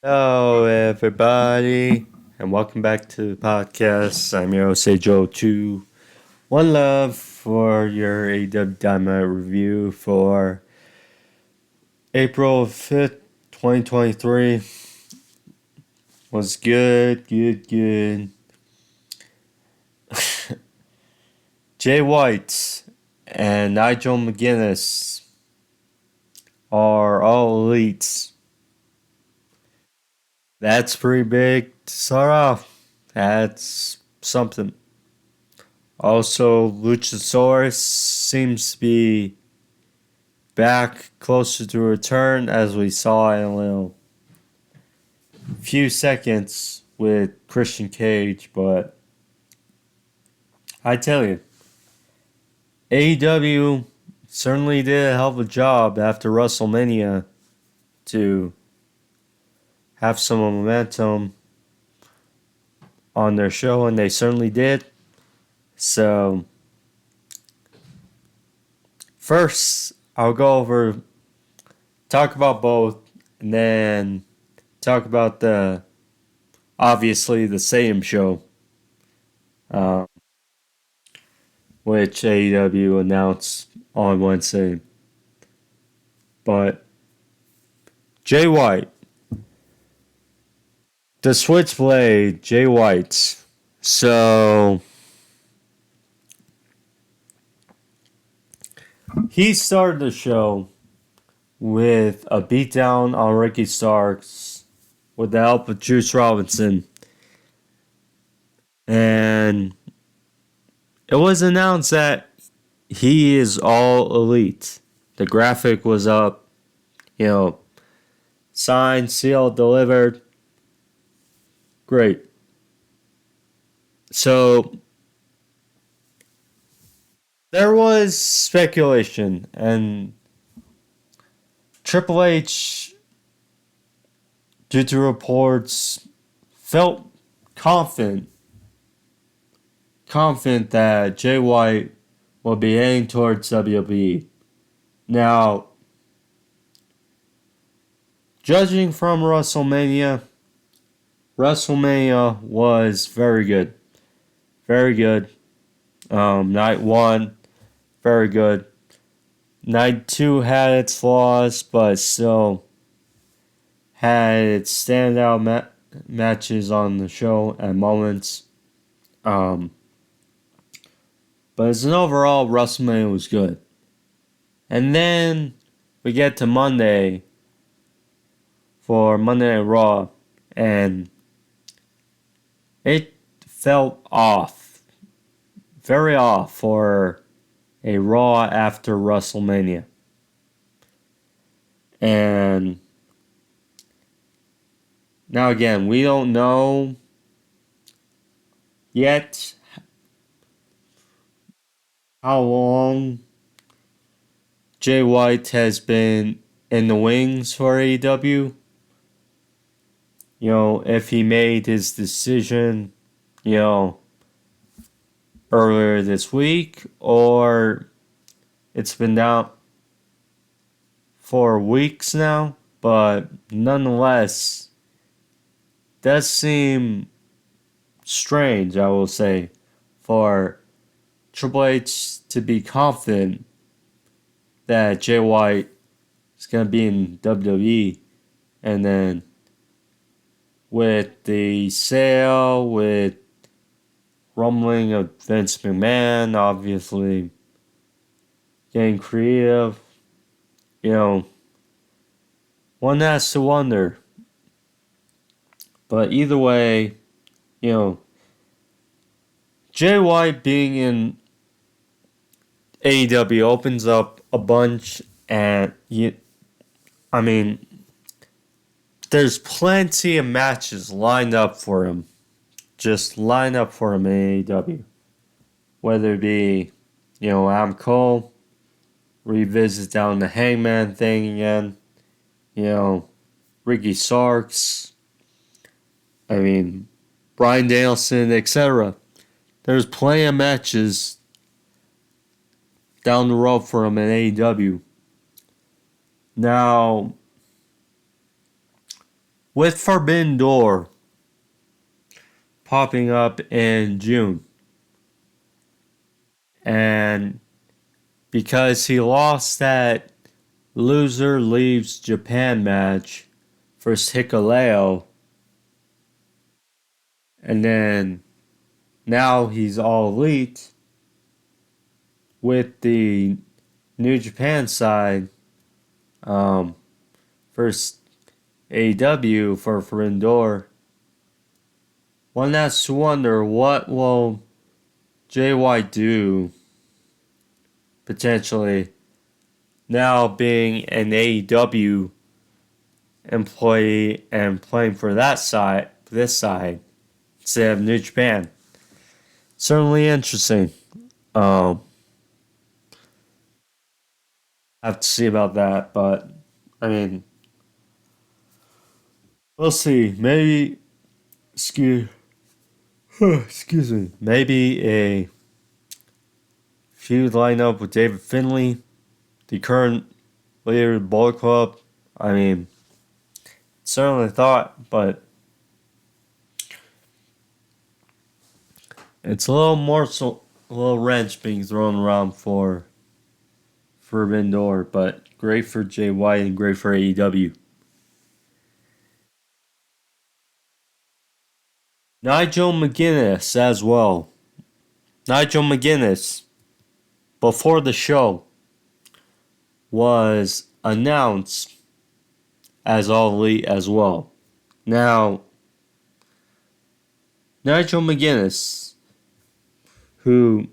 Hello, everybody, and welcome back to the podcast. I'm your host, Joe2. One love for your AEW Dynamite review for April 5th, 2023. Was good. Jay White and Nigel Mcguiness are all elites. That's pretty big to start off. That's something. Also, Luchasaurus seems to be back closer to return, as we saw in a little few seconds with Christian Cage. But I tell you, AEW certainly did a hell of a job after WrestleMania to have some momentum on their show, and they certainly did. So, first, I'll go over, talk about both, and then talk about obviously the same show, uh, which AEW announced on Wednesday. But Jay White, the Switchblade, Jay White. So he started the show with a beatdown on Ricky Starks with the help of Juice Robinson. And it was announced that he is all elite. The graphic was up, signed, sealed, delivered. Great. So there was speculation, and Triple H, due to reports, felt confident that Jay White will be heading towards WWE. Now, judging from WrestleMania was very good. Very good. Night 1, very good. Night 2 had its flaws, but still had its standout matches on the show at moments. But as an overall, WrestleMania was good. And then we get to Monday for Monday Night Raw, and it felt off. Very off for a Raw after WrestleMania. And now again, we don't know yet how long Jay White has been in the wings for AEW. If he made his decision, earlier this week, or it's been down for weeks now, but nonetheless, does seem strange, I will say, for Triple H to be confident that Jay White is going to be in WWE, and then with the sale, with rumbling of Vince McMahon, obviously getting creative, one has to wonder. But either way, Jay White being in AEW opens up a bunch, and there's plenty of matches lined up for him. Just lined up for him in AEW. Whether it be, Adam Cole, revisit down the Hangman thing again, Ricky Starks, Bryan Danielson, etc. There's plenty of matches down the road for him in AEW. Now, with Forbidden Door popping up in June. And because he lost that loser leaves Japan match versus Hikuleo, and then now he's all elite with the New Japan side versus AEW for Forbidden Door. One has to wonder, what will JY do potentially now being an AEW employee and playing for that side, this side, instead of New Japan. Certainly interesting. Have to see about that, but I mean, we'll see. Maybe excuse me. Maybe a feud lineup with David Finlay, the current leader of the Bullet Club. I mean, certainly thought, but it's a little more so, a little wrench being thrown around for Forbidden Door, but great for JY and great for AEW. Nigel Mcguiness as well. Nigel Mcguiness, before the show, was announced as All Elite as well. Now, Nigel Mcguiness, who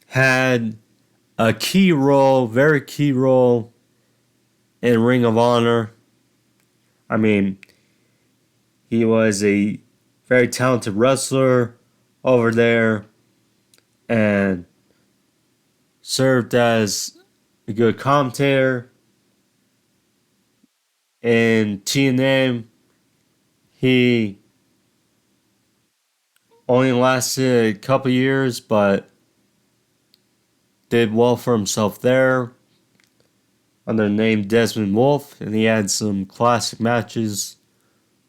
had a key role, very key role in Ring of Honor. I mean, he was a very talented wrestler over there and served as a good commentator. In TNA, he only lasted a couple years, but did well for himself there under the name Desmond Wolfe, and he had some classic matches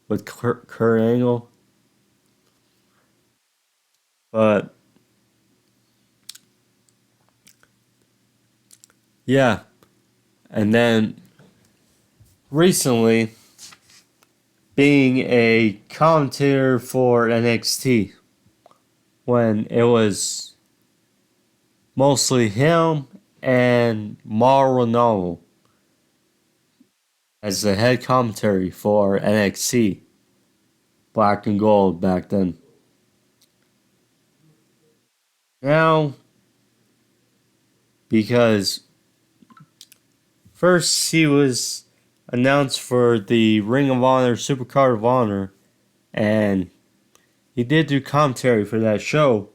with Kurt Angle. But yeah, and then recently being a commentator for NXT when it was mostly him and Mauro Ranallo as the head commentary for NXT Black and Gold back then. Now, because first he was announced for the Ring of Honor Supercard of Honor, and he did do commentary for that show.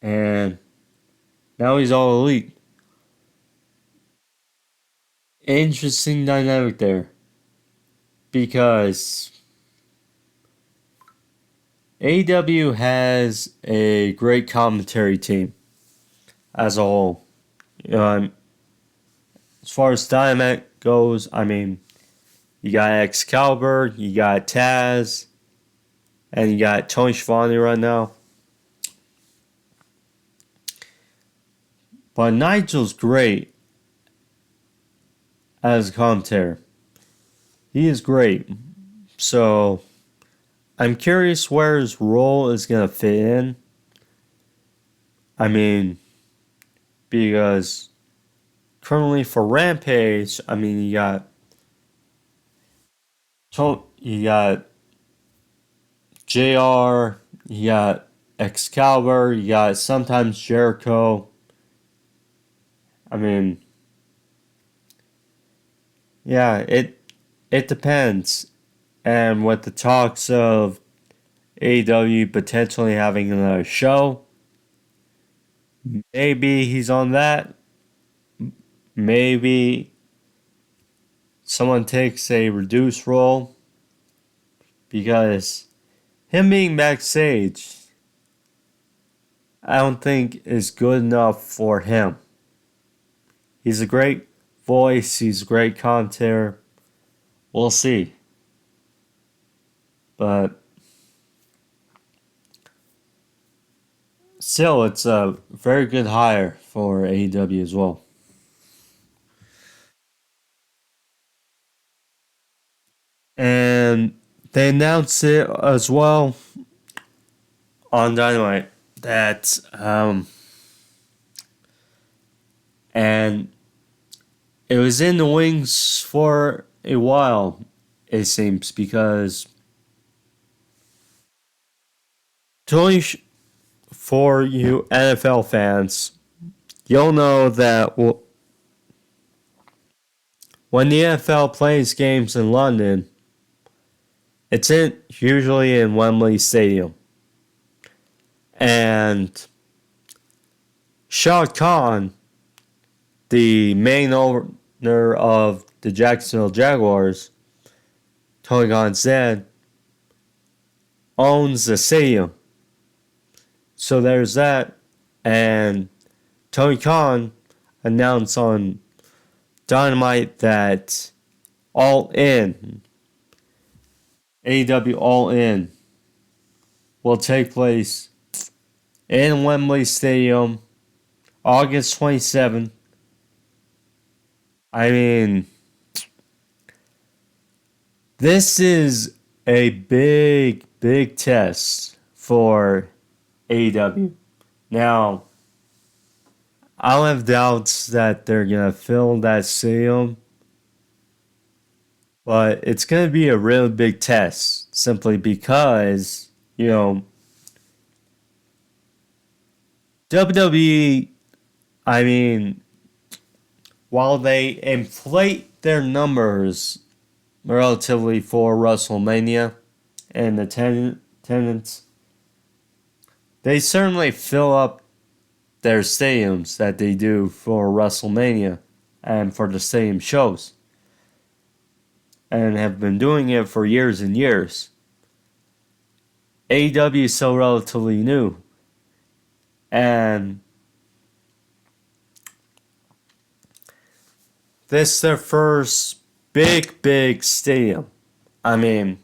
And now he's All Elite. Interesting dynamic there. Because AEW has a great commentary team as a whole. You know, as far as Dynamite goes, I mean, you got Excalibur, you got Taz, and you got Tony Schiavone right now. But Nigel's great as a commentator. He is great. So, I'm curious where his role is going to fit in. I mean, because currently for Rampage, I mean, you got JR, you got Excalibur, you got sometimes Jericho. I mean, yeah, it depends. And with the talks of AEW potentially having another show, maybe he's on that. Maybe someone takes a reduced role, because him being backstage, I don't think is good enough for him. He's a great voice. He's a great commentator. We'll see. But still, it's a very good hire for AEW as well. And they announced it as well on Dynamite that and it was in the wings for a while, it seems, because Tony, for you NFL fans, you'll know that when the NFL plays games in London, it's usually in Wembley Stadium. And Shah Khan, the main owner of the Jacksonville Jaguars, Tony Khan said, owns the stadium. So there's that. And Tony Khan announced on Dynamite that All In, AEW All In, will take place in Wembley Stadium August 27th. I mean, this is a big, big test for AEW. Now, I don't have doubts that they're going to fill that stadium, but it's going to be a really big test simply because, WWE, I mean, while they inflate their numbers relatively for WrestleMania and attendance, they certainly fill up their stadiums that they do for WrestleMania and for the stadium shows, and have been doing it for years and years. AEW is so relatively new, and this is their first big, big stadium. I mean,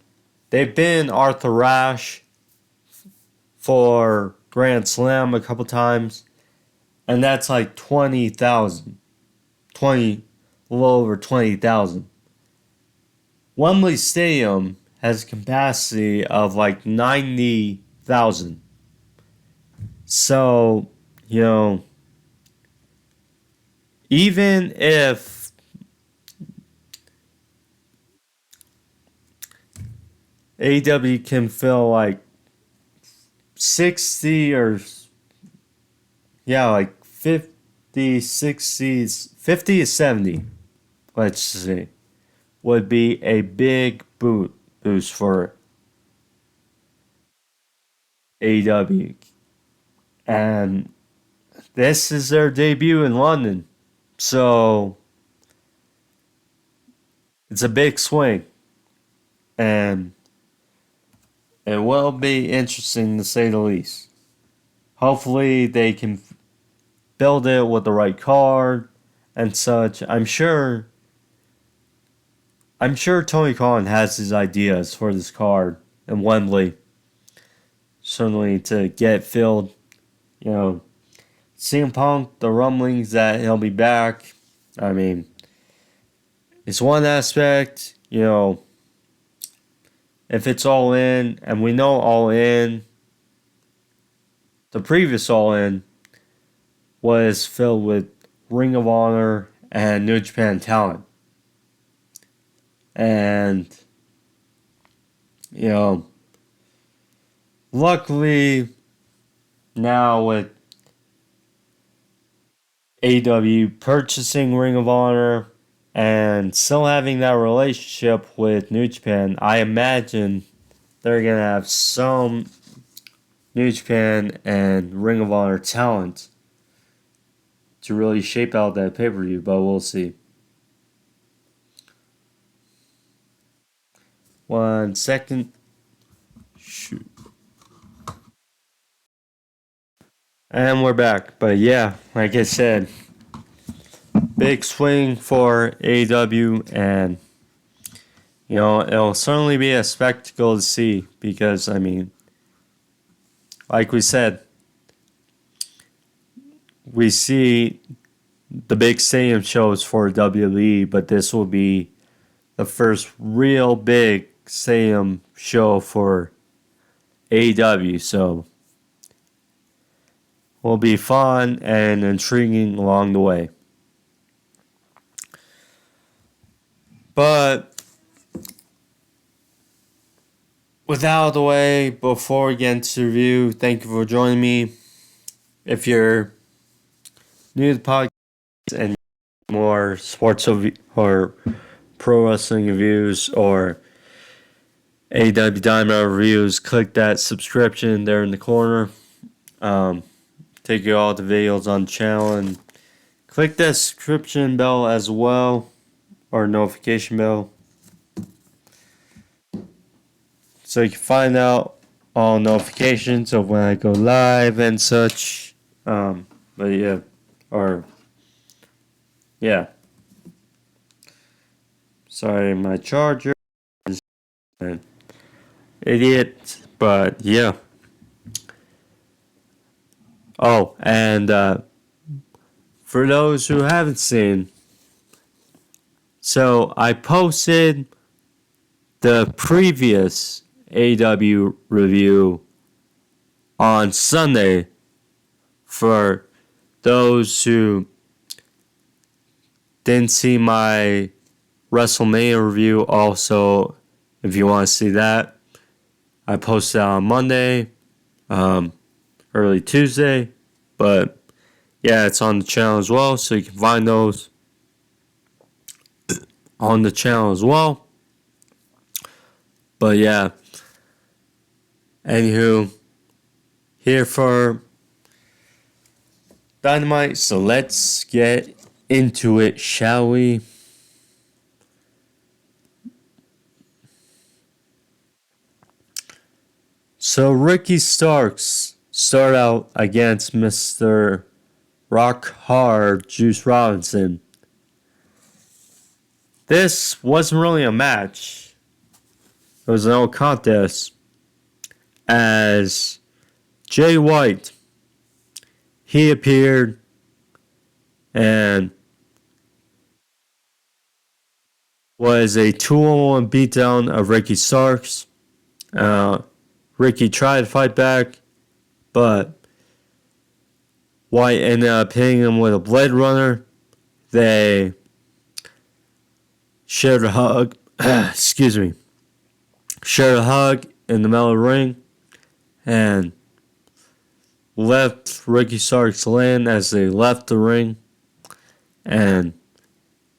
they've been Arthur Ashe for Grand Slam a couple times, and that's like 20,000. A little over 20,000. Wembley Stadium has a capacity of like 90,000. So, even if AEW can fill like 60 or like 50, 60, 50 to 70, let's say, would be a big boost for AEW. And this is their debut in London. So it's a big swing. And it will be interesting to say the least. Hopefully they can build it with the right card and such. I'm sure Tony Khan has his ideas for this card in Wembley. Certainly to get filled. CM Punk, the rumblings that he'll be back. I mean, it's one aspect, if it's All In, and we know All In, the previous All In was filled with Ring of Honor and New Japan talent. And, luckily, now with AEW purchasing Ring of Honor and still having that relationship with New Japan, I imagine they're going to have some New Japan and Ring of Honor talent to really shape out that pay-per-view, but we'll see. 1 second. Shoot. And we're back. But yeah, like I said, big swing for AEW, and it'll certainly be a spectacle to see because, I mean, like we said, we see the big stadium shows for WWE, but this will be the first real big stadium show for AEW, so will be fun and intriguing along the way. But with out of the way, before we get into the review, thank you for joining me. If you're new to the podcast and more sports or pro wrestling reviews or AEW Dynamite reviews, click that subscription there in the corner. Take you all the videos on the channel, and click that subscription bell as well, or notification bell, so you can find out all notifications of when I go live and such. But yeah. Sorry, my charger is an idiot, but yeah. Oh, and for those who haven't seen, so I posted the previous AEW review on Sunday for those who didn't see my WrestleMania review. Also, if you want to see that, I posted on Monday, early Tuesday, but yeah, it's on the channel as well, so you can find those on the channel as well. But yeah, anywho, here for Dynamite, so let's get into it, shall we? So Ricky Starks start out against Mr. Rock Hard Juice Robinson. This wasn't really a match. It was an old contest, as Jay White, he appeared and was a 2-on-1 beatdown of Ricky Starks. Ricky tried to fight back, but White ended up hitting him with a Blade Runner. They shared a hug. Shared a hug in the middle of the ring and left Ricky Starks land as they left the ring. And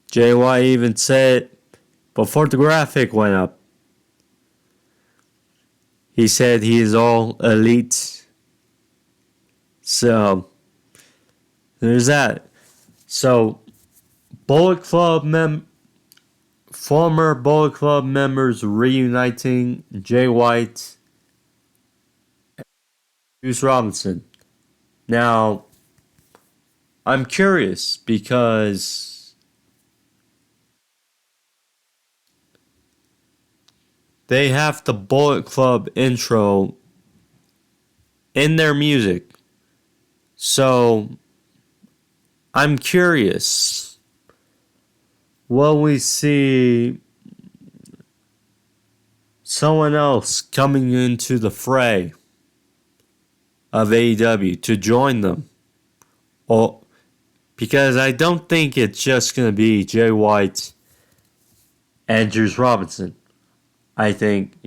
Jay White even said before the graphic went up, he said he is all elite. So there's that. So former Bullet Club members reuniting, Jay White and Juice Robinson. Now, I'm curious because they have the Bullet Club intro in their music. So, I'm curious. Will we see someone else coming into the fray of AEW to join them? Or, because I don't think it's just going to be Jay White and Juice Robinson. I think,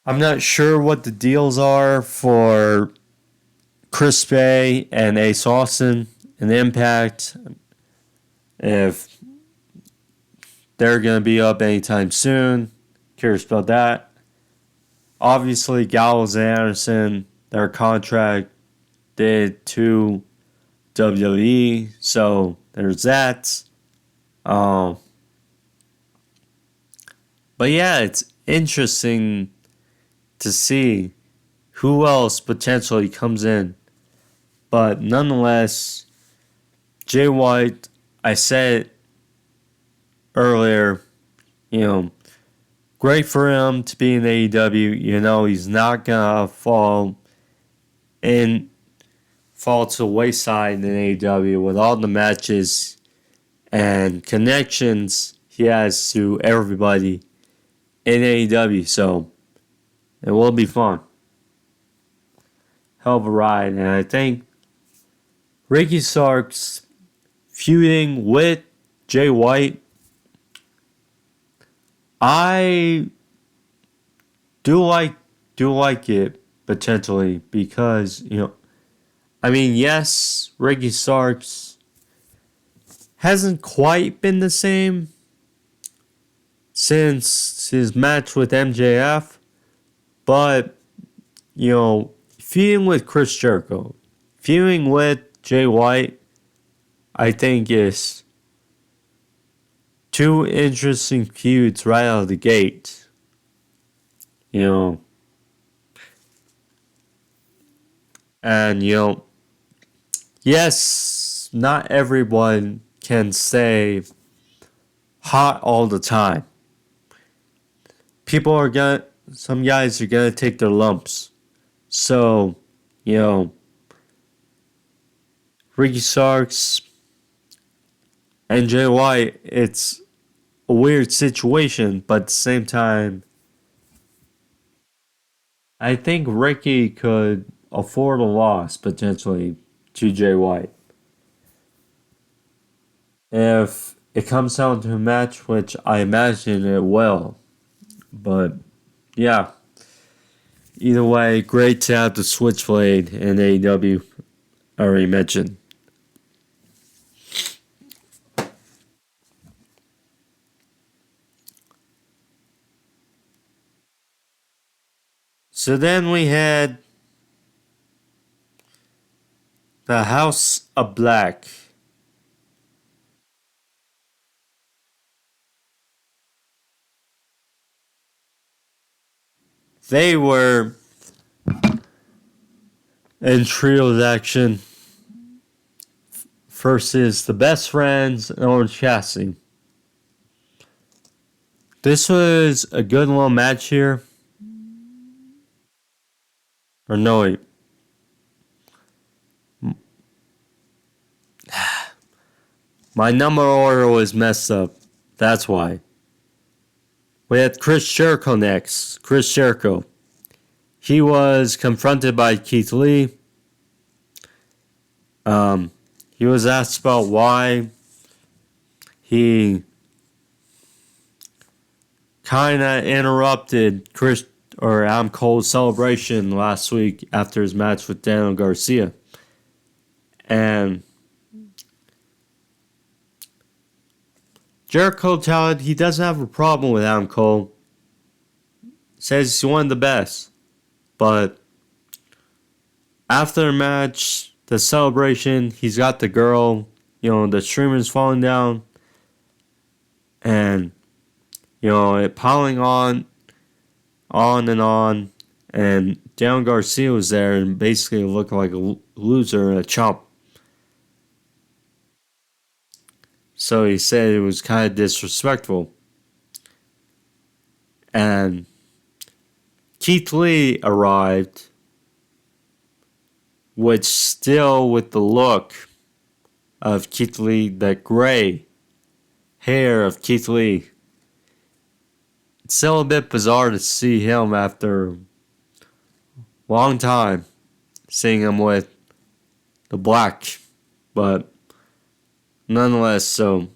I'm not sure what the deals are for Chris Bay and Ace Austin and Impact. If they're going to be up anytime soon. Curious about that. Obviously, Gallows and Anderson, their contract did to WWE. So there's that. But yeah, it's interesting to see who else potentially comes in. But nonetheless, Jay White, I said earlier, you know, great for him to be in AEW. You know, he's not gonna fall to the wayside in AEW with all the matches and connections he has to everybody in AEW. So it will be fun. Hell of a ride. And I think Ricky Starks feuding with Jay White, I do like it potentially because, I mean, yes, Ricky Starks hasn't quite been the same since his match with MJF, but, feuding with Chris Jericho, feuding with Jay White, I think is two interesting feuds right out of the gate. And, yes, not everyone can stay hot all the time. Some guys are gonna take their lumps. So, Ricky Starks and Jay White, it's a weird situation, but at the same time, I think Ricky could afford a loss potentially to Jay White. If it comes down to a match, which I imagine it will. But yeah, either way, great to have the Switchblade in AEW. I already mentioned. So then we had the House of Black. They were in trios action versus the Best Friends and Orange Cassidy. This was a good little match here. Or no, wait. My number order was messed up. That's why. We had Chris Jericho next. Chris Jericho. He was confronted by Keith Lee. He was asked about why he kind of interrupted Adam Cole's celebration last week after his match with Daniel Garcia. And Jericho touted he doesn't have a problem with Adam Cole. Says he's one of the best. But after the match, the celebration, he's got the girl, the streamer's falling down. And, it piling on and on. And Daniel Garcia was there and basically looked like a loser and a chump. So he said it was kind of disrespectful. And Keith Lee arrived, which still with the look of Keith Lee, that gray hair of Keith Lee. It's still a bit bizarre to see him after a long time, seeing him with the black, but nonetheless, so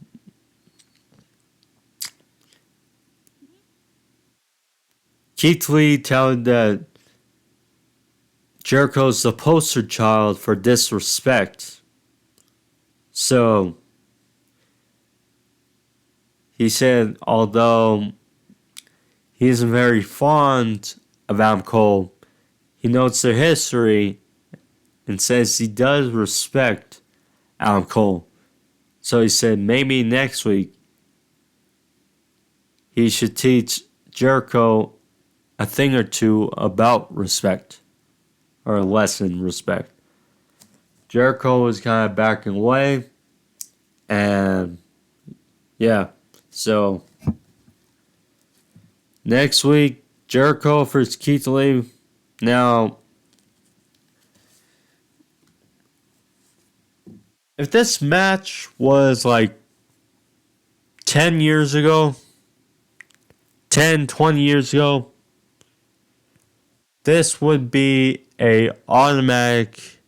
Keith Lee touted that Jericho's the poster child for disrespect. So he said, although he isn't very fond of Adam Cole, he notes their history and says he does respect Adam Cole. So he said maybe next week he should teach Jericho a thing or two about respect, or a lesson in respect. Jericho was kind of backing away, And yeah, so next week, Jericho versus Keith Lee. Now, if this match was like 10 years ago, 10, 20 years ago, this would be a automatic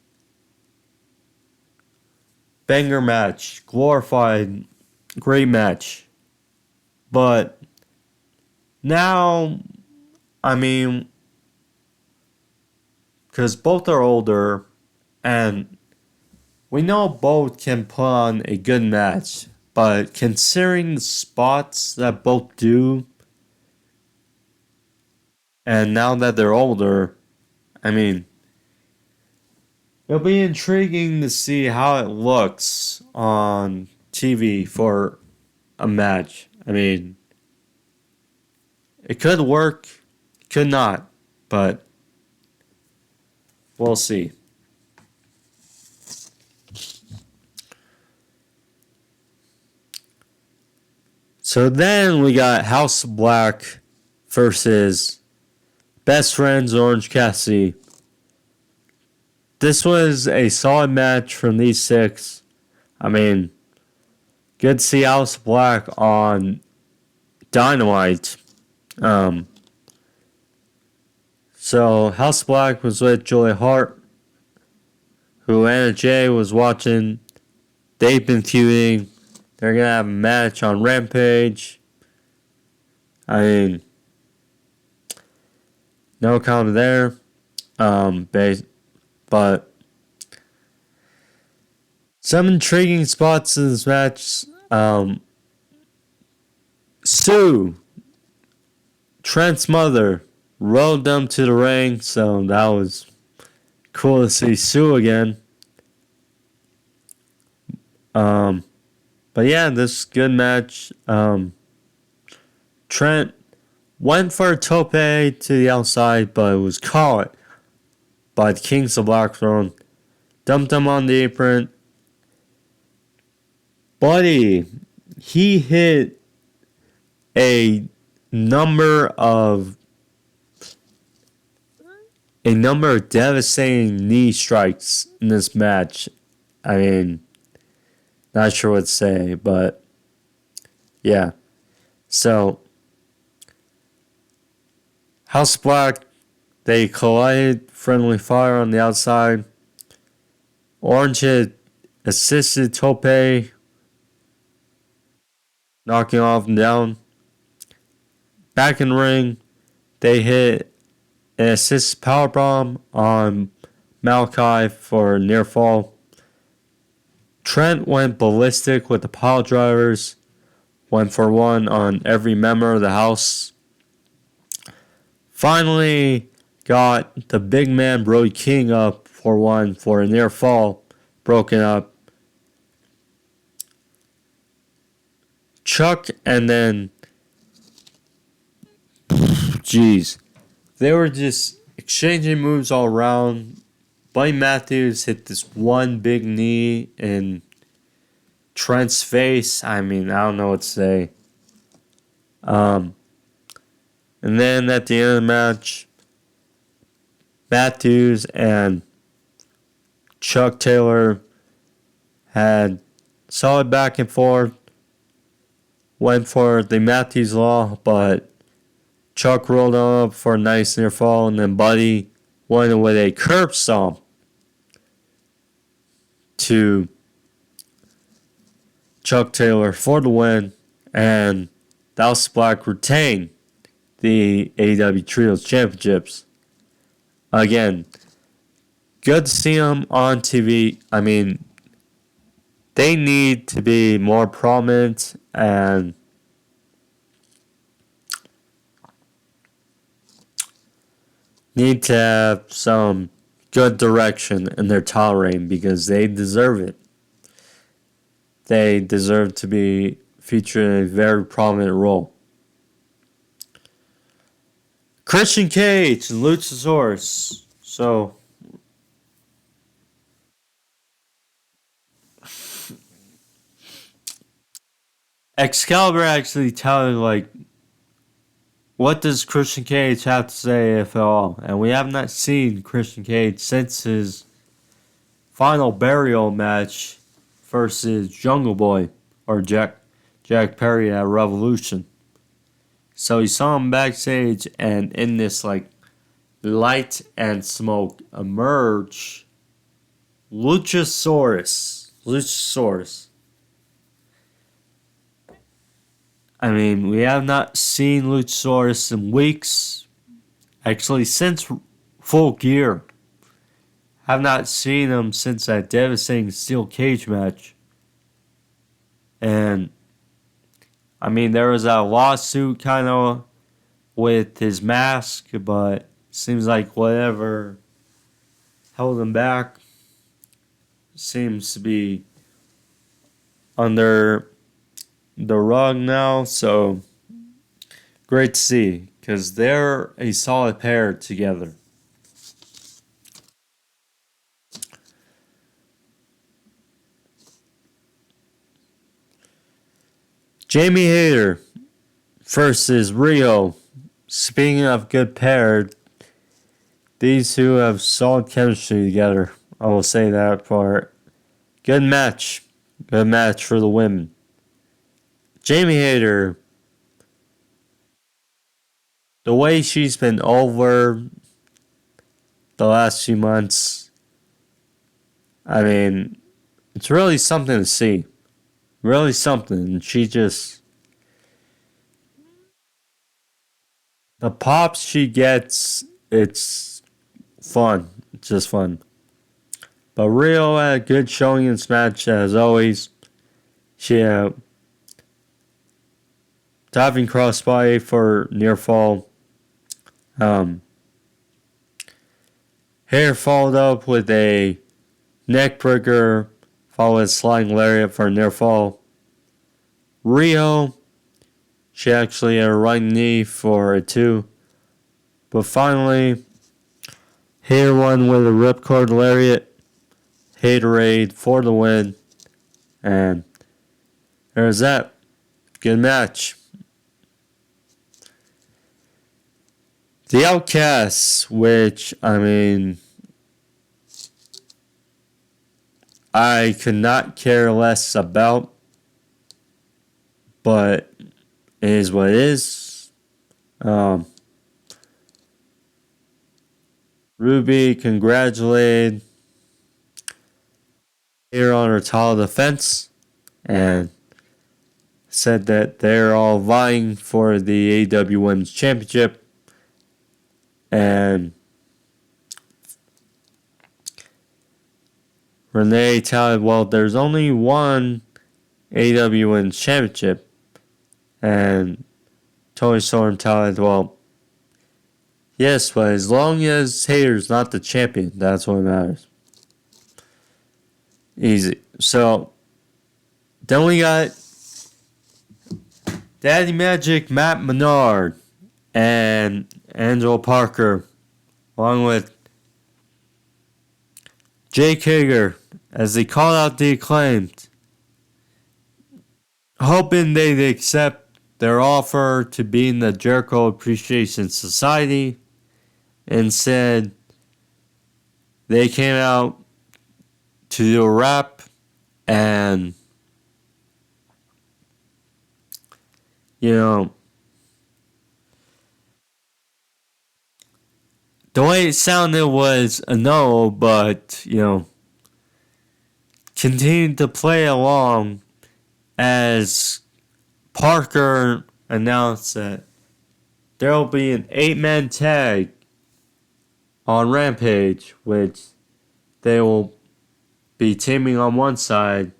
banger match, glorified, great match. But now, I mean, because both are older, and we know both can put on a good match, but considering the spots that both do, and now that they're older, I mean, it'll be intriguing to see how it looks on TV for a match. I mean, it could work, could not, but we'll see. So then we got House of Black versus Best Friends Orange Cassidy. This was a solid match from these six. I mean, good to see House of Black on Dynamite. So House of Black was with Julia Hart, who Anna Jay was watching. They've been feuding. They're going to have a match on Rampage. I mean, no comment there. But some intriguing spots in this match. Sue, Trent's mother, rode them to the ring, so that was cool to see Sue again. But yeah, this good match. Trent went for a tope to the outside, but was caught by the Kings of Black Throne. Dumped him on the apron. Buddy, he hit a number of devastating knee strikes in this match. I mean, not sure what to say, but yeah. So, House Black, they collided, friendly fire on the outside. Orange hit assisted tope, knocking off and down. Back in the ring, they hit an assist powerbomb on Malachi for a near fall. Trent went ballistic with the pile drivers, 1-for-1 on every member of the house. Finally got the big man Brody King up for one for a near fall, broken up. Chuck and then, jeez, they were just exchanging moves all around. Buddy Matthews hit this one big knee in Trent's face. I mean, I don't know what to say. And then at the end of the match, Matthews and Chuck Taylor had solid back and forth. Went for the Matthews Law, but Chuck rolled up for a nice near fall, and then Buddy went with a curb stomp to Chuck Taylor for the win, and House Black retained the AEW Trios Championships. Again, good to see them on TV. I mean, they need to be more prominent and need to have some good direction in their title reign because they deserve it. They deserve to be featured in a very prominent role. Christian Cage and Luchasaurus. So, Excalibur actually telling, like, what does Christian Cage have to say, if at all? And we have not seen Christian Cage since his final burial match versus Jungle Boy, or Jack Perry at Revolution. So he saw him backstage, and in this, like, light and smoke emerge Luchasaurus. I mean, we have not seen Luchasaurus in weeks. Actually, since Full Gear. Have not seen him since that devastating steel cage match. And, I mean, there was a lawsuit kind of with his mask, but seems like whatever held him back seems to be under the rug now. So great to see, because they're a solid pair together. Jamie Hayter versus Riho. Speaking of good pair, these two have solid chemistry together. I will say that part. Good match. Good match for the women. Jamie Hayter, the way she's been over the last few months, I mean, it's really something to see. Really something. She just, the pops she gets, it's fun. It's just fun. But Rio had a good showing in this match, as always. She had diving crossbody for near fall. Hair followed up with a neck breaker, followed with sliding lariat for a near fall. Rio, she actually had a right knee for a 2. But finally, Hater won with a ripcord lariat. Haterade for the win. And there's that. Good match. The Outcasts, which, I mean, I could not care less about, but it is what it is. Ruby congratulated her on her title defense and said that they're all vying for the AEW Women's Championship. And Renee touted, well, there's only one AEW Women's Championship. And Tony Storm touted, well, yes, but as long as Hayter's not the champion, that's what matters. Easy. So, then we got Daddy Magic Matt Menard and Angelo Parker, along with Jake Hager, as they called out the Acclaimed, hoping they'd accept their offer to be in the Jericho Appreciation Society. Instead, they came out to do a rap, and, you know, the way it sounded was a no, but, you know, continued to play along as Parker announced that there will be an 8-man tag on Rampage, which they will be teaming on one side.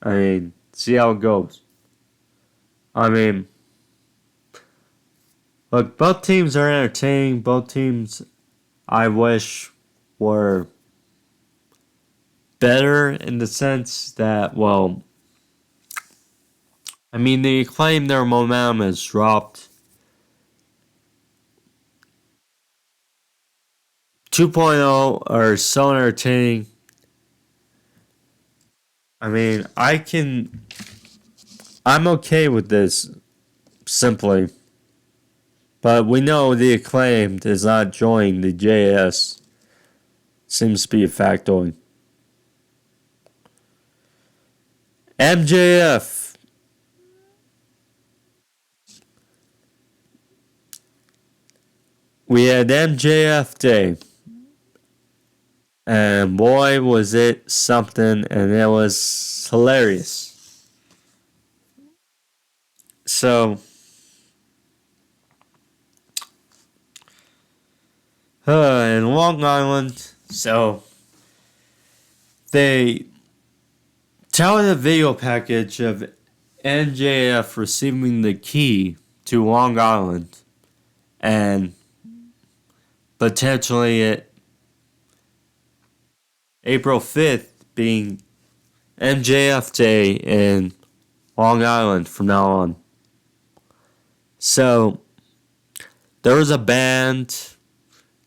I mean, see how it goes. I mean, look, both teams are entertaining. Both teams, I wish, were better in the sense that, well, I mean, they claim their momentum has dropped. 2.0 are so entertaining. I mean, I I'm okay with this, simply. But we know the Acclaimed is not joining the JS. Seems to be a factoid. MJF. We had MJF Day. And boy, was it something, and it was hilarious. So, in Long Island, so they tell the video package of MJF receiving the key to Long Island and potentially April 5th being MJF Day in Long Island from now on. So, there was a band,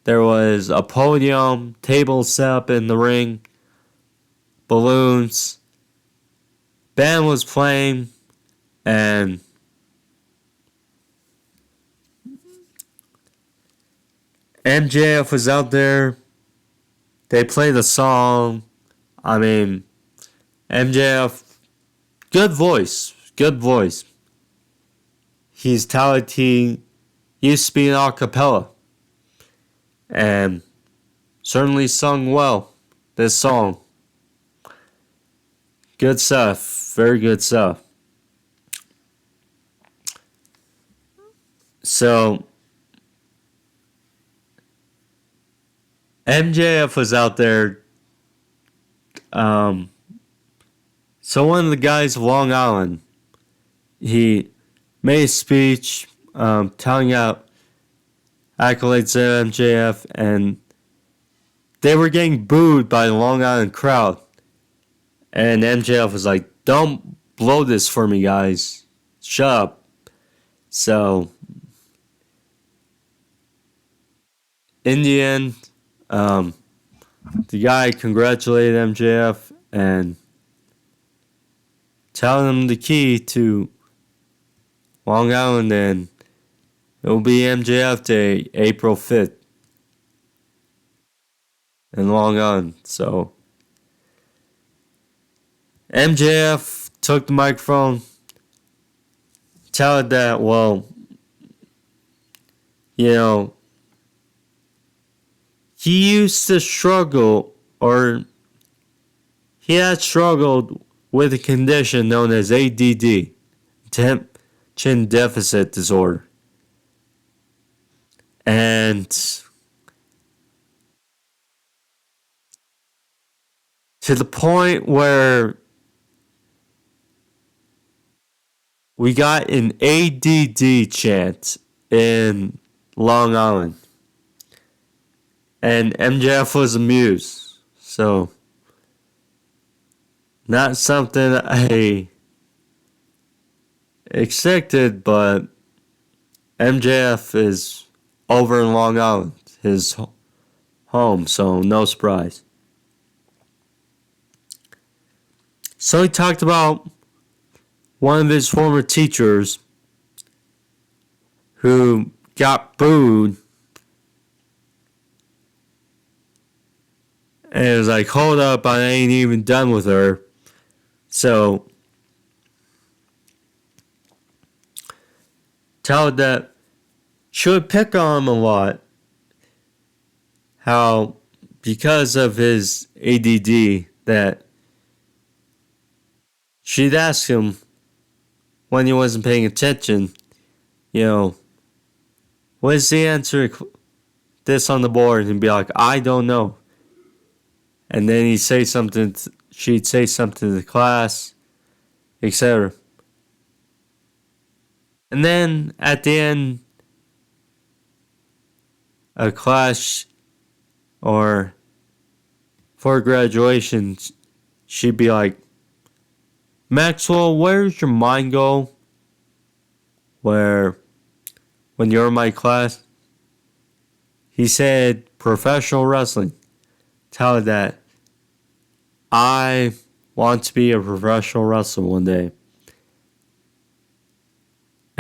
there was a podium, tables set up in the ring, balloons, band was playing, and MJF was out there. They played the song. I mean, MJF, good voice. He's talented. He used to be an a cappella. And certainly sung well this song. Good stuff. Very good stuff. So, MJF was out there. So one of the guys of Long Island, he made a speech telling out accolades to MJF, and they were getting booed by the Long Island crowd. And MJF was like, "Don't blow this for me, guys. Shut up." So, in the end, the guy congratulated MJF and telling him the key to Long Island, and it will be MJF Day, April 5th in Long Island. So, MJF took the microphone, told that, well, you know, he used to struggle, or he had struggled with a condition known as ADD, attention deficit disorder. And to the point where we got an ADD chant in Long Island. And MJF was amused. So, not something I expected, but MJF is over in Long Island, his home, so no surprise. So he talked about one of his former teachers who got booed. And it was like, hold up, I ain't even done with her. So, tell her that she would pick on him a lot. How, because of his ADD, that she'd ask him when he wasn't paying attention, you know, what is the answer to this on the board? And he'd be like, I don't know. And then she'd say something to the class, etc. And then at the end of class or for graduation, she'd be like, Maxwell, where's your mind go? When you're in my class? He said, professional wrestling. Tell her that I want to be a professional wrestler one day.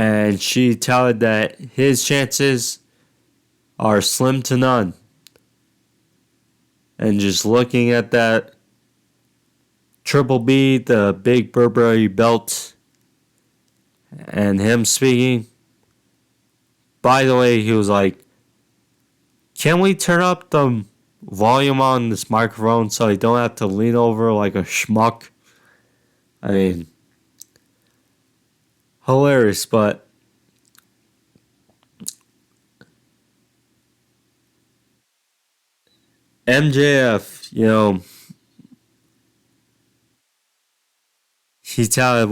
and she touted that his chances are slim to none. And just looking at that Triple B, the big Burberry belt, and him speaking. By the way, he was like, can we turn up the volume on this microphone so I don't have to lean over like a schmuck? I mean, hilarious, but MJF, he touted,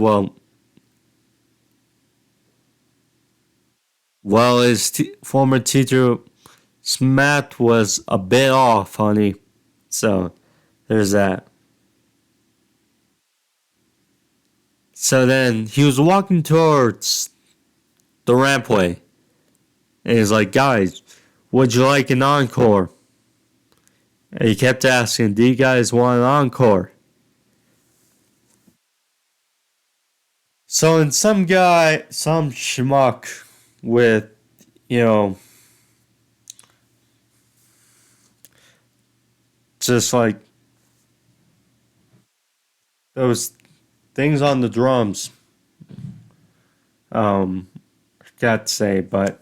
his former teacher, Smatt, was a bit off, honey. So, there's that. So then he was walking towards the rampway. And he's like, guys, would you like an encore? And he kept asking, do you guys want an encore? So then some schmuck with, just like those things on the drums. I forgot to say, but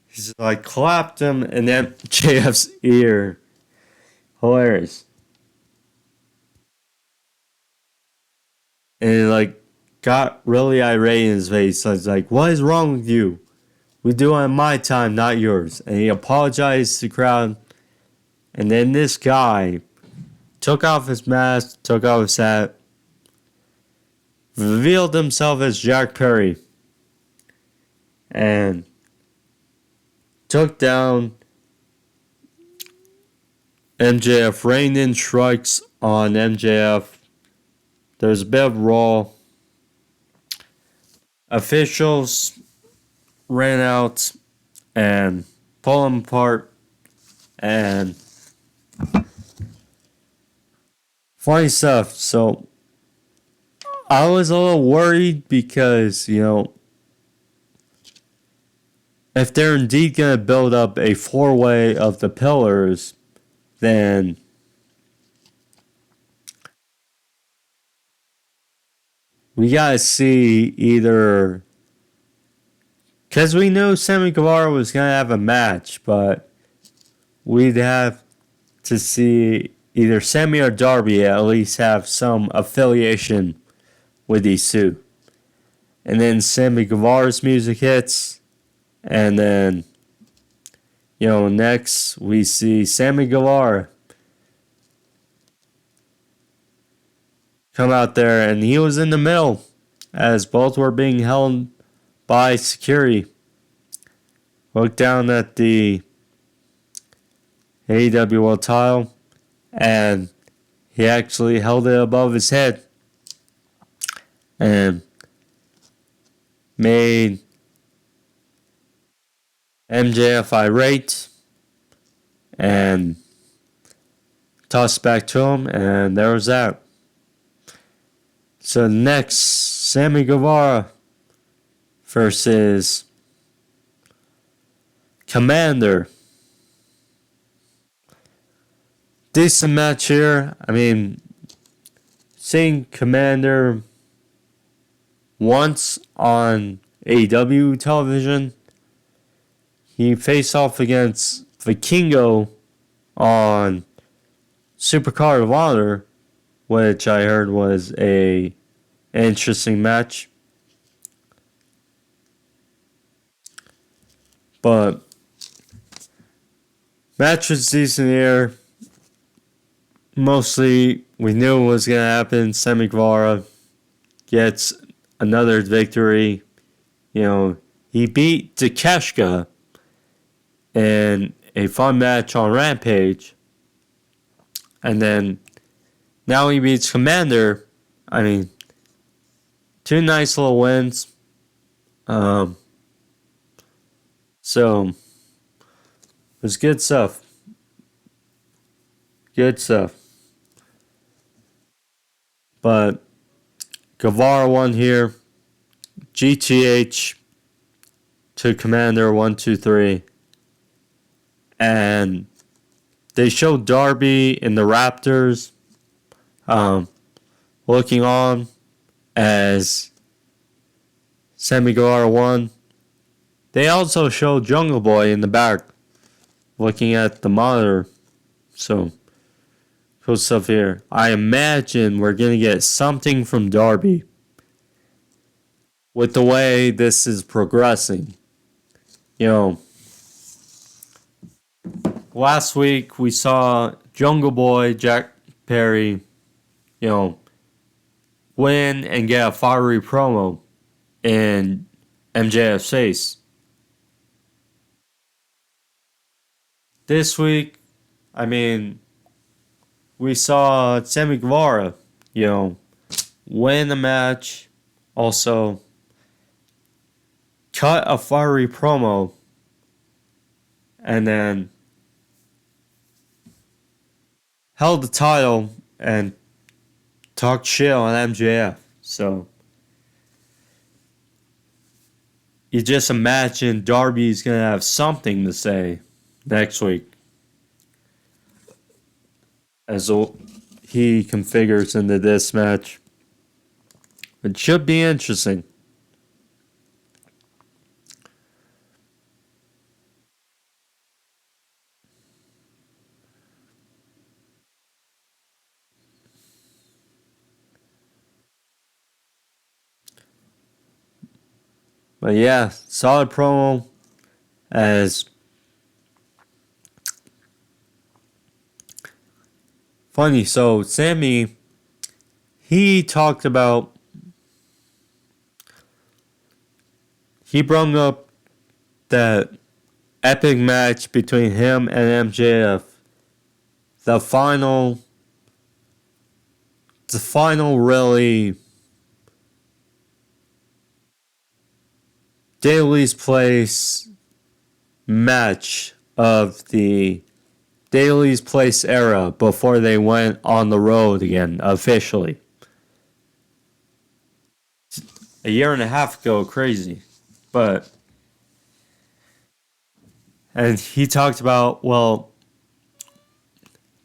he's like clapped him in MJF's ear. Hilarious. And he like got really irate in his face. So he's like, what is wrong with you? We do it on my time, not yours. And he apologized to the crowd. And then this guy took off his mask, took off his hat, revealed himself as Jack Perry, and took down MJF, rained in strikes on MJF. There's a bit of brawl. Officials ran out and pulled him apart. And funny stuff. So I was a little worried because, if they're indeed going to build up a four-way of the pillars, then we got to see either, because we knew Sammy Guevara was going to have a match, but we'd have to see either Sammy or Darby at least have some affiliation with these two. And then Sammy Guevara's music hits, and then, next we see Sammy Guevara come out there, and he was in the middle as both were being held by security. Looked down at the AEW World title, and he actually held it above his head and made MJF irate and tossed back to him, and there was that. So next, Sammy Guevara versus Kommander. Decent match here. I mean, seeing Kommander once on AEW television, he faced off against Vikingo on Supercard of Honor, which I heard was an interesting match. But match was decent here. Mostly, we knew what was going to happen. Sammy Guevara gets another victory. He beat Takeshita in a fun match on Rampage. And then, now he beats Kommander. I mean, two nice little wins. So, it was good stuff. Good stuff. But Guevara won here. GTH to Kommander 123. And they showed Darby and the Raptors looking on as Sammy Guevara won. They also showed Jungle Boy in the back looking at the monitor. So, cool stuff here. I imagine we're going to get something from Darby with the way this is progressing. You know, last week we saw Jungle Boy, Jack Perry, win and get a fiery promo in MJF's face. This week, we saw Sammy Guevara, win the match, also cut a fiery promo, and then held the title and talked shit on MJF. So, you just imagine Darby's going to have something to say next week as he configures into this match. It should be interesting. But yeah, solid promo as funny. So Sammy, he talked about, he brought up that epic match between him and MJF. The final really Daily's Place match of the Daily's Place era before they went on the road again officially. A year and a half ago, crazy. And he talked about, well,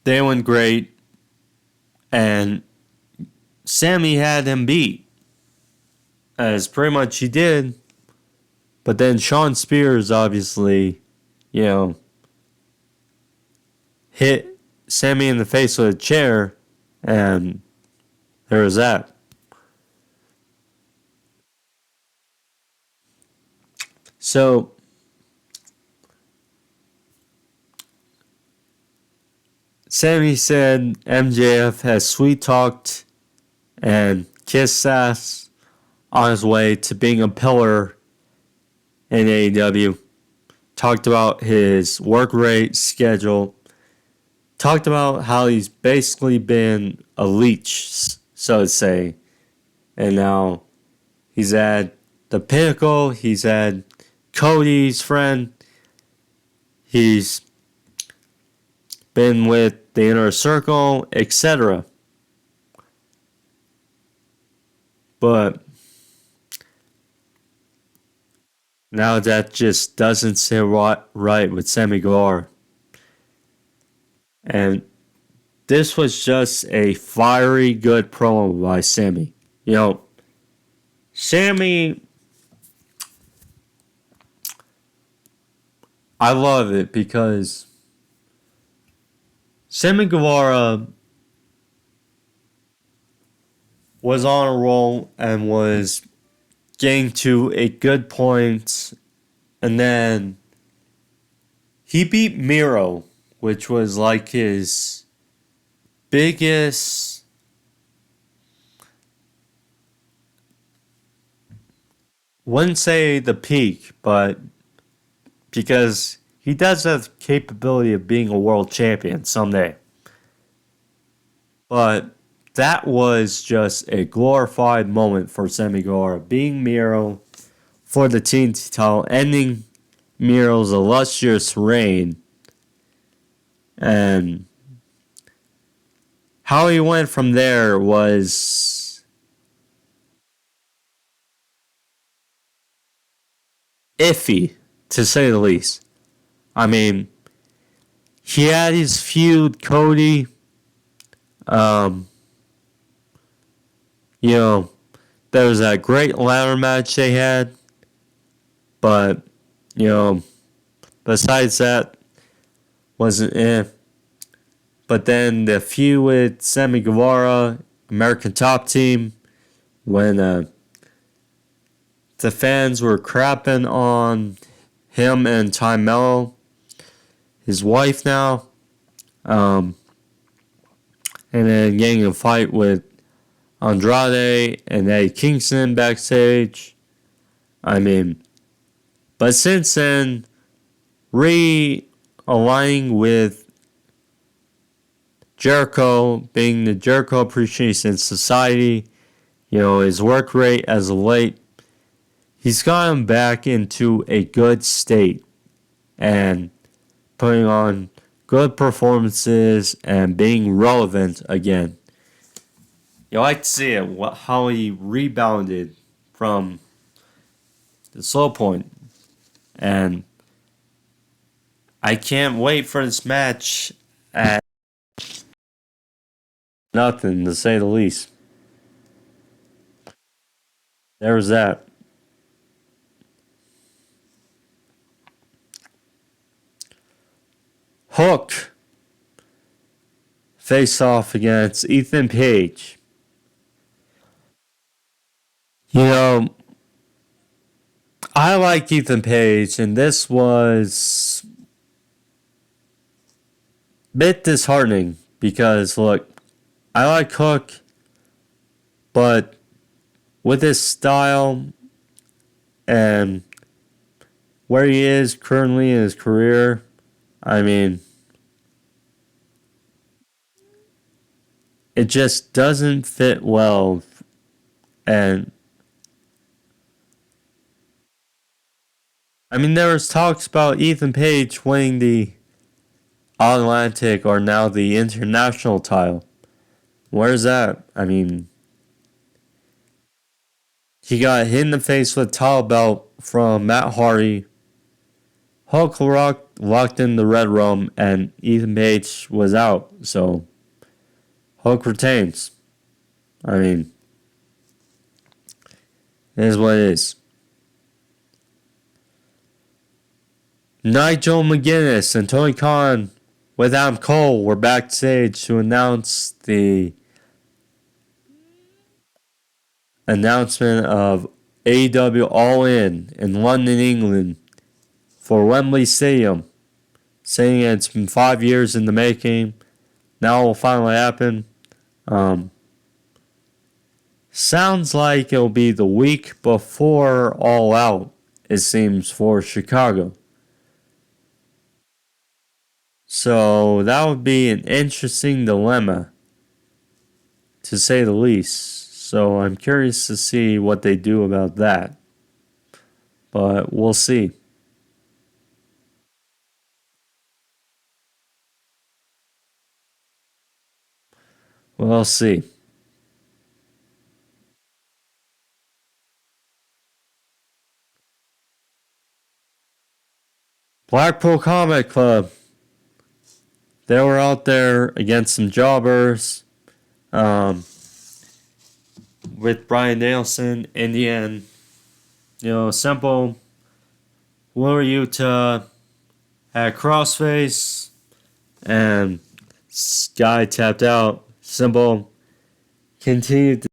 they went great and Sammy had him beat, as pretty much he did. But then Shawn Spears obviously, hit Sammy in the face with a chair, and there was that. So, Sammy said MJF has sweet talked and kissed ass on his way to being a pillar in AEW. Talked about his work rate schedule. Talked about how he's basically been a leech, so to say. And now he's at the pinnacle. He's at Cody's friend. He's been with the inner circle, etc. But now that just doesn't sit right with Sammy Guevara. And this was just a fiery good promo by Sammy. Sammy, I love it because Sammy Guevara was on a roll and was getting to a good point, and then he beat Miro, which was like his biggest wouldn't say the peak, but because he does have the capability of being a world champion someday. But that was just a glorified moment for Sammy Guevara, being Miro for the TNT title, ending Miro's illustrious reign. And how he went from there was iffy, to say the least. I mean, he had his feud, Cody. Um, you know, there was that great ladder match they had, but besides that, wasn't it? But then the feud with Sammy Guevara, American Top Team, when the fans were crapping on him and Ty Mello, his wife now, and then getting a fight with Andrade and Eddie Kingston backstage. I mean, but since then, realigning with Jericho, being the Jericho Appreciation Society, his work rate as of late, he's gotten back into a good state and putting on good performances and being relevant again. You like to see it, how he rebounded from the slow point. And I can't wait for this match at nothing, to say the least. There's that. Hook face off against Ethan Page. I like Ethan Page, and this was a bit disheartening because, look, I like Hook, but with his style and where he is currently in his career, I mean, it just doesn't fit well. And I mean, there was talks about Ethan Page winning the All-Atlantic or now the international title. Where's that? I mean, he got hit in the face with a title belt from Matt Hardy. Hulk locked in the Red Room, and Ethan Page was out. So, Hulk retains. I mean, it is what it is. Nigel Mcguiness and Tony Khan with Adam Cole were backstage to announce the announcement of AEW All In London, England for Wembley Stadium, saying it's been 5 years in the making. Now it will finally happen. Sounds like it'll be the week before All Out, it seems, for Chicago. So that would be an interesting dilemma, to say the least. So I'm curious to see what they do about that. But we'll see. We'll see. Blackpool Combat Club. They were out there against some jobbers. With Brian Danielson in the end. Simple. Lure you to at crossface. And Sky tapped out. Simple. Continued to.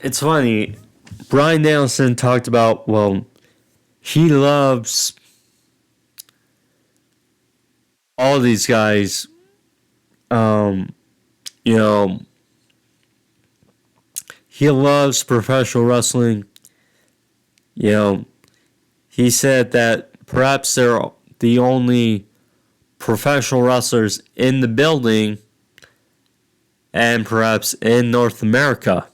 It's funny. Brian Danielson talked about, he loves all these guys. You know, he loves professional wrestling. He said that perhaps they're the only professional wrestlers in the building and perhaps in North America.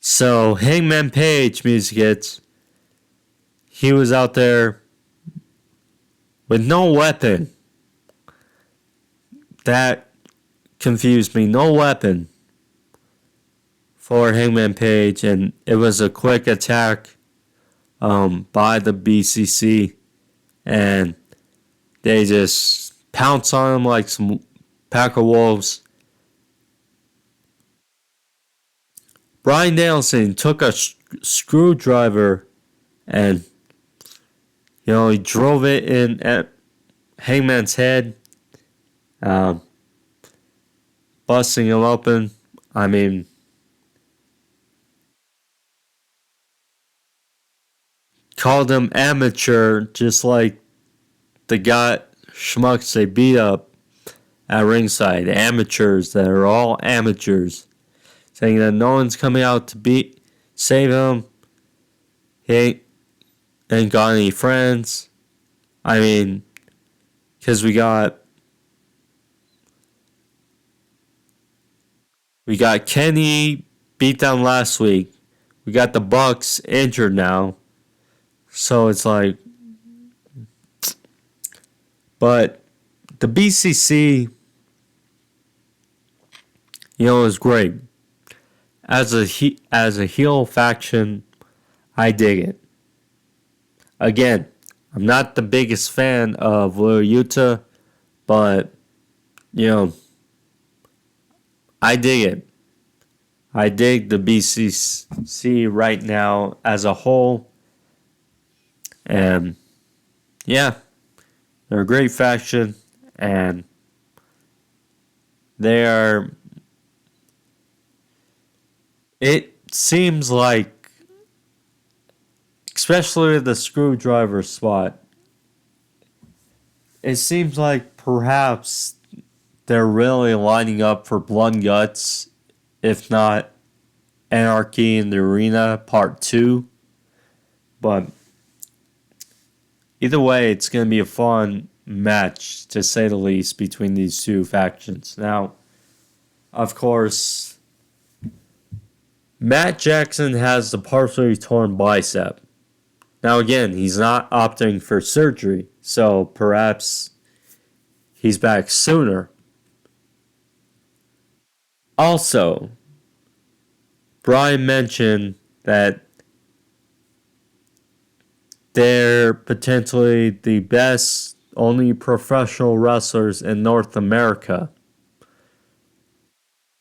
So Hangman Page, music hits. He was out there with no weapon that confused me. No weapon for Hangman Page, and it was a quick attack by the BCC, and they just pounce on him like some pack of wolves. Bryan Danielson took a screwdriver and, he drove it in at Hangman's head, busting him open. I mean, called him amateur, just like the guy schmucks they beat up at ringside. Amateurs that are all amateurs. Saying that no one's coming out to save him. He ain't got any friends. I mean, because we got Kenny beat down last week. We got the Bucks injured now. So it's like, but the BCC, is great. As a heel faction, I dig it. Again, I'm not the biggest fan of Wheeler Yuta, but I dig it. I dig the BCC right now as a whole. And yeah, they're a great faction, and they are. It seems like, especially the screwdriver spot, it seems like perhaps they're really lining up for Blood and Guts, if not Anarchy in the Arena Part 2. But either way, it's going to be a fun match, to say the least, between these two factions. Now, of course, Matt Jackson has the partially torn bicep. Now again, he's not opting for surgery, so perhaps he's back sooner. Also, Brian mentioned that they're potentially the best, only professional wrestlers in North America.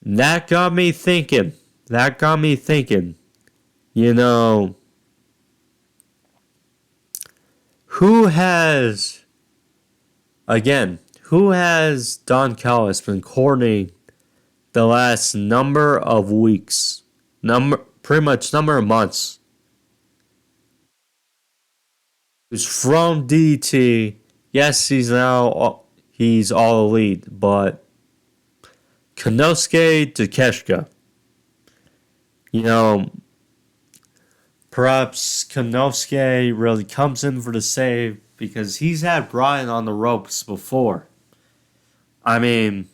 And that got me thinking. Who has Don Callis been courting the last number of weeks? Pretty much number of months. He's from DT. Yes, he's all elite, but Konosuke Takeshita. Perhaps Konosuke really comes in for the save because he's had Bryan on the ropes before. I mean,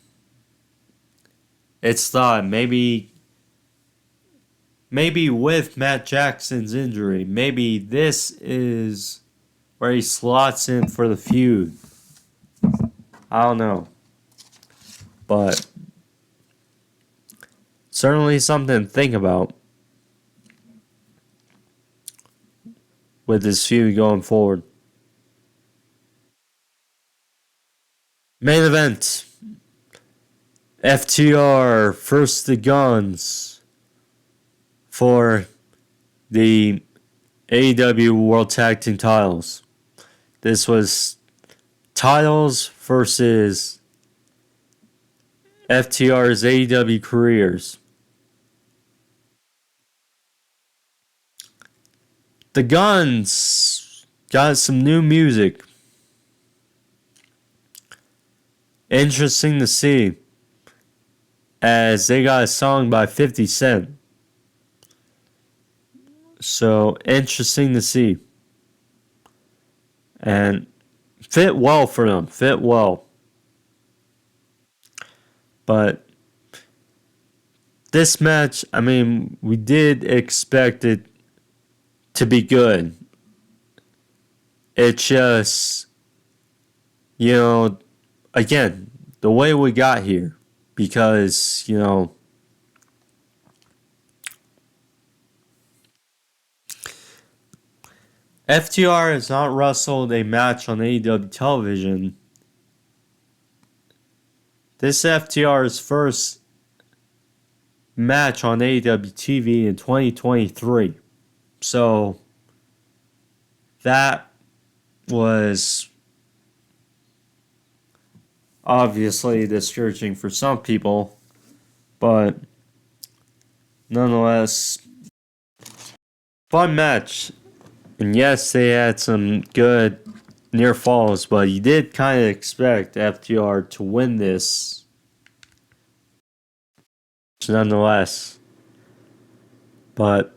it's thought maybe with Matt Jackson's injury, maybe this is where he slots in for the feud. I don't know. But certainly something to think about with this feud going forward. Main event. FTR Vs The Gunns for the AEW World Tag Team titles. This was titles versus FTR's AEW careers. The Gunns got some new music. Interesting to see, as they got a song by 50 Cent. So, interesting to see. And fit well for them. Fit well. But this match, I mean, we did expect it to be good. It's just, again, the way we got here. because, FTR has not wrestled a match on AEW television. This FTR's first match on AEW TV in 2023. So that was obviously discouraging for some people, but nonetheless, fun match. And yes, they had some good near falls, but you did kind of expect FTR to win this nonetheless. But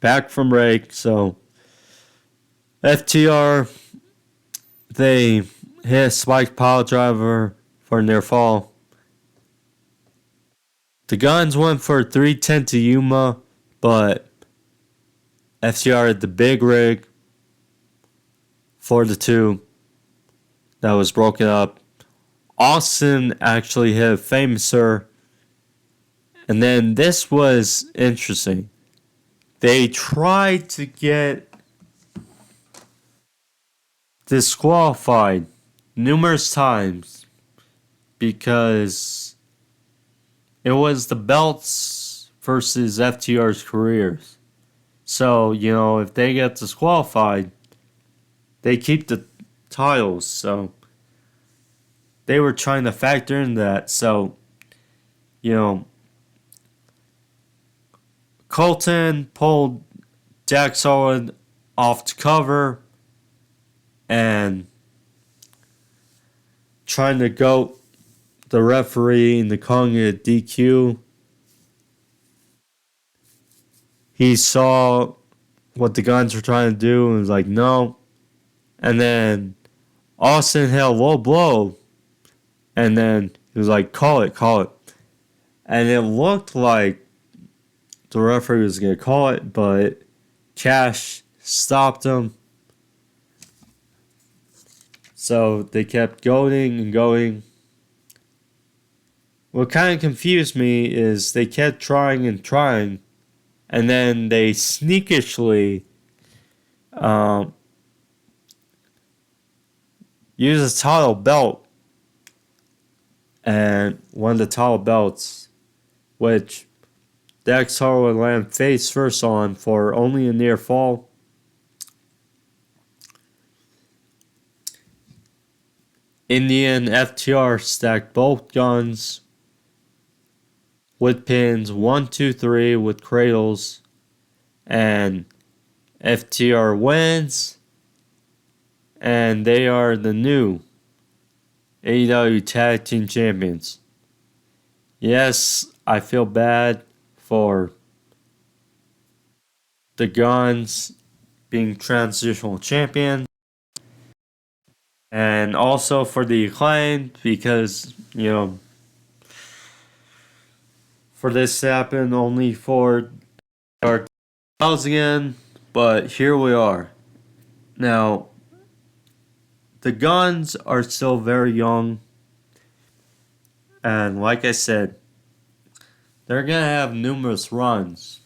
back from break, so FTR, they hit a spike pile driver for a near fall. The Gunns went for a 310 to Yuma, but FTR had the big rig for the two that was broken up. Austin actually hit a famouser. And then this was interesting. They tried to get disqualified numerous times because it was the belts versus FTR's careers. So, if they get disqualified, they keep the titles. So, they were trying to factor in that. So, Colton pulled Jack Solid off to cover and trying to go the referee into calling it a DQ. He saw what the Gunns were trying to do and was like, no. And then Austin hit a low blow. And then he was like, call it. And it looked like the referee was going to call it, but Cash stopped him. So they kept going and going. What kind of confused me is they kept trying, and then they sneakishly used a title belt, and one of the title belts, which Dax Harwood landed face first on for only a near fall. Indian FTR stacked both Gunns with pins 1, 2, 3 with cradles, and FTR wins, and they are the new AEW Tag Team Champions. Yes, I feel bad for the Gunns being transitional champion, and also for the Acclaimed because, for this to happen only for our titles again, but here we are. Now, the Gunns are still very young, and like I said, they're going to have numerous runs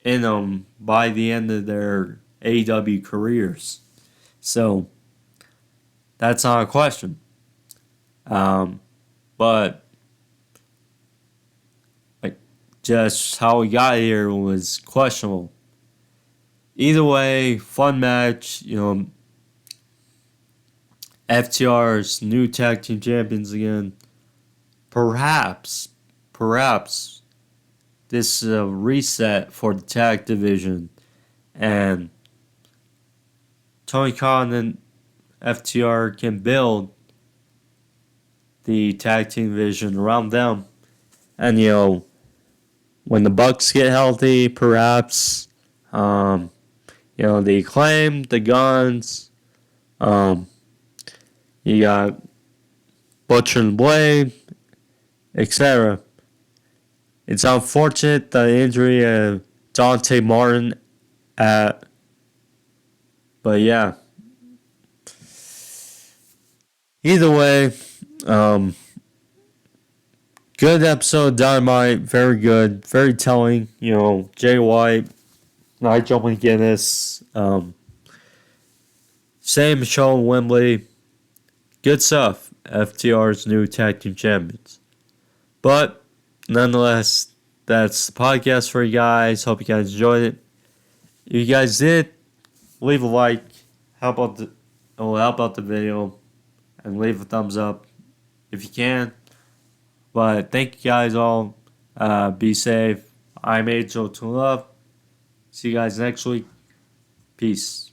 in them by the end of their AEW careers. So, that's not a question. But just how we got here was questionable. Either way, fun match. FTR's new tag team champions again. Perhaps this is a reset for the tag division, and Tony Khan and FTR can build the tag team division around them. And when the Bucks get healthy, perhaps the Acclaim, the Gunns, you got Butcher and Blade, etc. It's unfortunate the injury of Dante Martin but But yeah. Either way, good episode of Dynamite. Very good. Very telling. Jay White, Nigel Mcguiness, same show in Wembley. Good stuff. FTR's new tag team champions. But nonetheless, that's the podcast for you guys. Hope you guys enjoyed it. If you guys did, leave a like. Help out the video, and leave a thumbs up if you can. But thank you guys all. Be safe. I'm Angel to Love. See you guys next week. Peace.